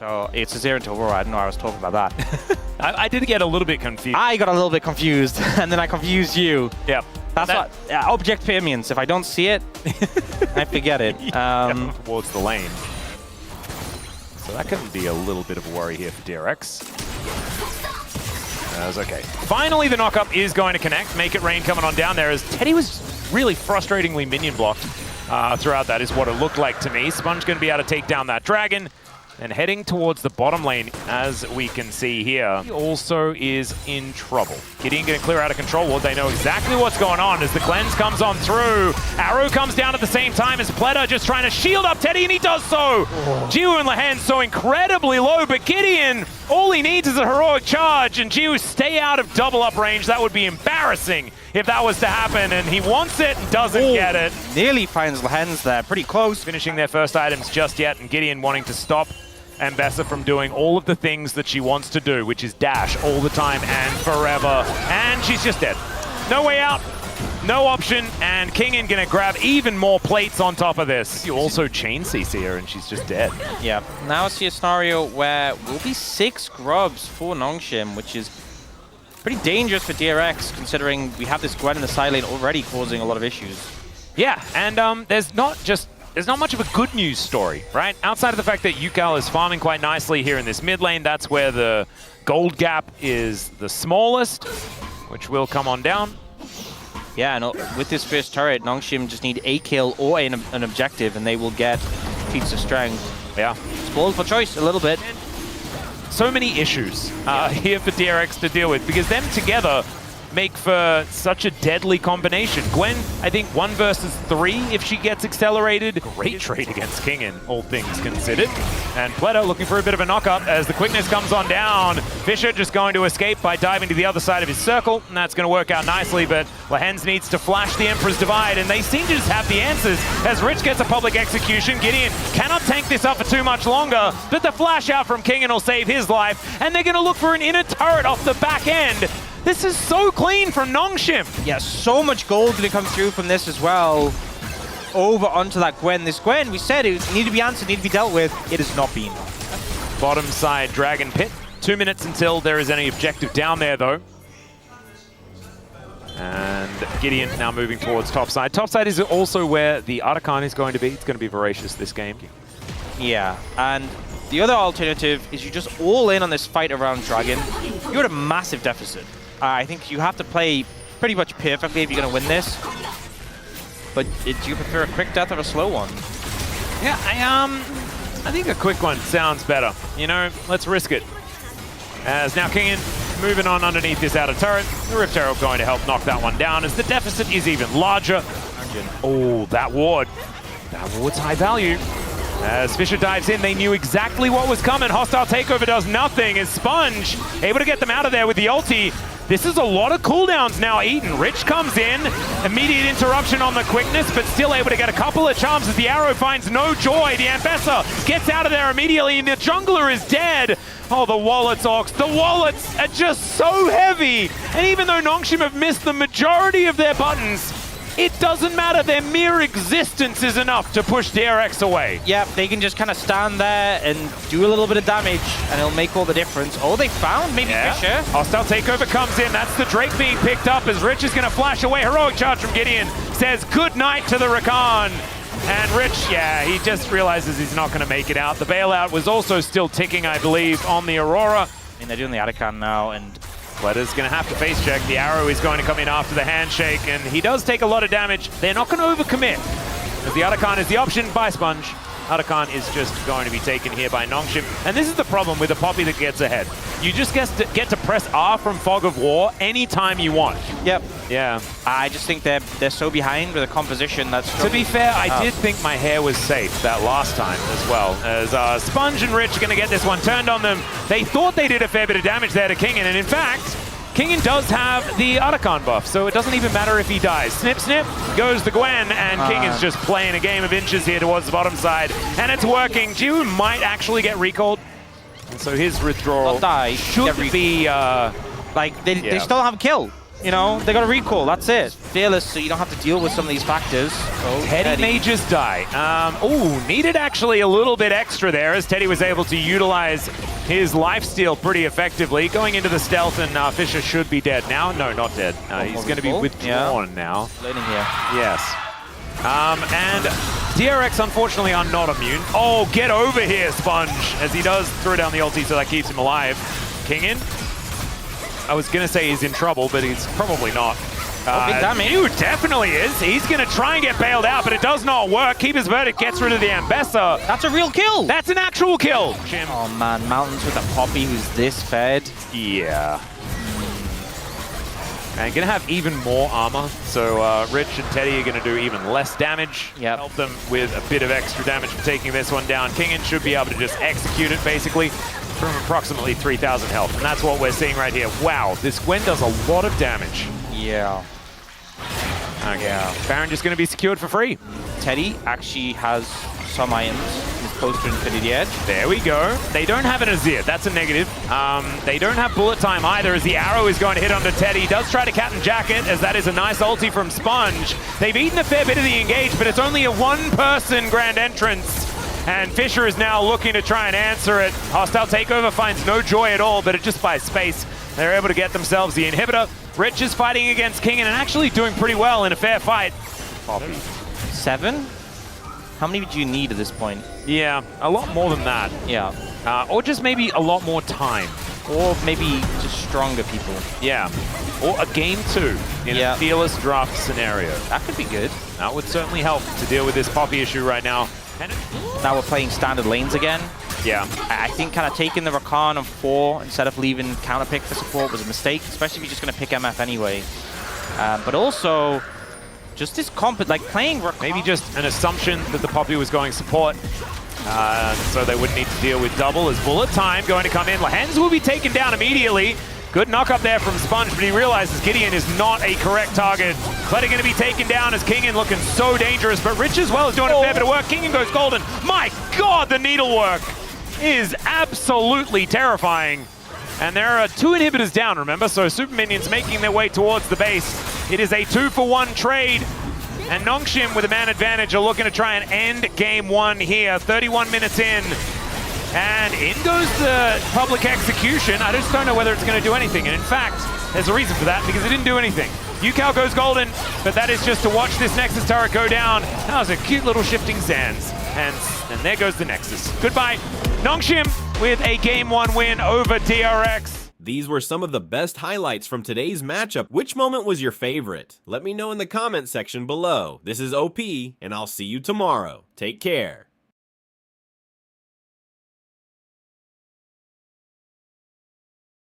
So it's a 0 to Aurora. I didn't know I was talking about that. I did get a little bit confused. I got a little bit confused, and then I confused you. Yep. That's what object pair means. If I don't see it, I forget it. Towards the lane. So that can be a little bit of a worry here for DRX. That's okay. Finally, the knock-up is going to connect. Make it rain coming on down there as Teddy was really frustratingly minion blocked throughout. That is what it looked like to me. Sponge going to be able to take down that dragon. And heading towards the bottom lane, as we can see here. He also is in trouble. Gideon getting clear out of control ward. They know exactly what's going on as the cleanse comes on through. Arrow comes down at the same time as Pleta just trying to shield up Teddy, and he does so. Jiwoo and Lehen so incredibly low, but Gideon, all he needs is a heroic charge, and Jiwoo stay out of double up range. That would be embarrassing if that was to happen, and he wants it and doesn't get it. Nearly finds Lehen's there, pretty close. Finishing their first items just yet, and Gideon wanting to stop Ambessa from doing all of the things that she wants to do, which is dash all the time and forever. And she's just dead. No way out, no option, and Kingen gonna grab even more plates on top of this. You also chain CC her and she's just dead. Yeah, now I see a scenario where will be 6 grubs for Nongshim, which is pretty dangerous for DRX, considering we have this Gwen in the side lane already causing a lot of issues. Yeah, and there's not much of a good news story, right? Outside of the fact that Yukal is farming quite nicely here in this mid lane, that's where the gold gap is the smallest, which will come on down. Yeah, and with this first turret, Nongshim just need a kill or an objective, and they will get feats of strength. Yeah. Spoiled for choice a little bit. So many issues here for DRX to deal with, because them together make for such a deadly combination. Gwen, I think 1 versus 3 if she gets accelerated. Great trade against Kingen, all things considered. And Pleta looking for a bit of a knock-up as the quickness comes on down. Fisher just going to escape by diving to the other side of his circle, and that's going to work out nicely, but Lehens needs to flash the Emperor's Divide, and they seem to just have the answers as Rich gets a public execution. Gideon cannot tank this up for too much longer, but the flash out from Kingen will save his life, and they're going to look for an inner turret off the back end. This is so clean from Nongshim. Yeah, so much gold going to come through from this as well. Over onto that Gwen. This Gwen, we said it needed to be answered, needed to be dealt with. It has not been. Bottom side Dragon Pit. 2 minutes until there is any objective down there, though. And Gideon now moving towards top side. Top side is also where the Arakan is going to be. It's going to be voracious this game. Yeah, and the other alternative is you just all in on this fight around Dragon. You're at a massive deficit. I think you have to play pretty much perfectly if you're going to win this. But do you prefer a quick death or a slow one? Yeah, I think a quick one sounds better. You know, let's risk it. As now Kingen moving on underneath this outer turret. The Rift Arrow going to help knock that one down as the deficit is even larger. Oh, that ward. That ward's high value. As Fisher dives in, they knew exactly what was coming. Hostile takeover does nothing as Sponge able to get them out of there with the ulti. This is a lot of cooldowns now eaten. Rich comes in, immediate interruption on the quickness, but still able to get a couple of charms as the arrow finds no joy. The Ambessa gets out of there immediately, and the jungler is dead. Oh, the wallets, Ox. The wallets are just so heavy. And even though Nongshim have missed the majority of their buttons, it doesn't matter. Their mere existence is enough to push DRX away. Yep, they can just kind of stand there and do a little bit of damage, and it'll make all the difference. Oh, they found maybe Fisher. Hostile takeover comes in. That's the Drake being picked up as Rich is going to flash away. Heroic charge from Gideon. Says good night to the Rakan. And Rich, yeah, he just realizes he's not going to make it out. The bailout was also still ticking, I believe, on the Aurora. I mean, they're doing the Arakan now, and Pleta's going to have to face check. The arrow is going to come in after the handshake, and he does take a lot of damage. They're not going to overcommit, as the Arakan is the option by Sponge. Arakan is just going to be taken here by Nongshim. And this is the problem with a Poppy that gets ahead. You just get to press R from Fog of War anytime you want. Yep. Yeah. I just think they're so behind with a composition that's... To be fair, I did think my hair was safe that last time as well. As Sponge and Rich are going to get this one turned on them. They thought they did a fair bit of damage there to Kingen, and in fact, Kingen does have the Arakan buff, so it doesn't even matter if he dies. Snip, snip, goes the Gwen, and Kingen's just playing a game of inches here towards the bottom side. And it's working. Jiwoo might actually get recalled. And so his withdrawal should be... like, they still have a kill. You know, they got a recall, that's it. Fearless, so you don't have to deal with some of these factors. Oh, Teddy may just die. Needed actually a little bit extra there as Teddy was able to utilize his lifesteal pretty effectively. Going into the stealth, and Fisher should be dead now. No, not dead. He's going to be withdrawn now. Learning here. Yes. And DRX, unfortunately, are not immune. Oh, get over here, Sponge, as he does throw down the ulti, so that keeps him alive. King in. I was going to say he's in trouble, but he's probably not. Big damage. He definitely is. He's going to try and get bailed out, but it does not work. Keeper's Verdict gets rid of the Ambessa. That's a real kill. That's an actual kill. Jim. Oh, man. Mountains with a Poppy who's this fed. Yeah. And going to have even more armor, so Rich and Teddy are going to do even less damage. Yep. Help them with a bit of extra damage for taking this one down. Kingin should be able to just execute it, basically, from approximately 3,000 health. And that's what we're seeing right here. Wow, this Gwen does a lot of damage. Yeah. Okay. Yeah. Baron just going to be secured for free. Teddy actually has some items. He's close to Infinity Edge. There we go. They don't have an Azir. That's a negative. They don't have bullet time either, as the arrow is going to hit onto Teddy. He does try to Captain Jacket, as that is a nice ulti from Sponge. They've eaten a fair bit of the engage, but it's only a one-person grand entrance. And Fisher is now looking to try and answer it. Hostile Takeover finds no joy at all, but it just buys space. They're able to get themselves the inhibitor. Rich is fighting against King and actually doing pretty well in a fair fight. Poppy. 7? How many would you need at this point? Yeah, a lot more than that. Yeah. Or just maybe a lot more time. Or maybe just stronger people. Yeah. Or a game 2 in a fearless draft scenario. That could be good. That would certainly help to deal with this Poppy issue right now. Now we're playing standard lanes again. Yeah. I think kind of taking the Rakan of 4 instead of leaving counter pick for support was a mistake, especially if you're just going to pick MF anyway. But also, just this like playing Rakan. Maybe just an assumption that the Poppy was going support. So they wouldn't need to deal with double as bullet time going to come in. Lehens will be taken down immediately. Good knock up there from Sponge, but he realizes Gideon is not a correct target. Kleda going to be taken down as Kingin looking so dangerous, but Rich as well is doing a fair bit of work. Kingin goes golden. My God, the needlework is absolutely terrifying. And there are 2 inhibitors down, remember? So Super Minions making their way towards the base. It is a 2-for-1 trade. And Nongshim with a man advantage are looking to try and end game 1 here. 31 minutes in. And in goes the public execution. I just don't know whether it's going to do anything. And in fact, there's a reason for that, because it didn't do anything. UCal goes golden, but that is just to watch this Nexus turret go down. That was a cute little shifting sands. And there goes the Nexus. Goodbye. Nongshim with a game 1 win over DRX. These were some of the best highlights from today's matchup. Which moment was your favorite? Let me know in the comment section below. This is OP, and I'll see you tomorrow. Take care.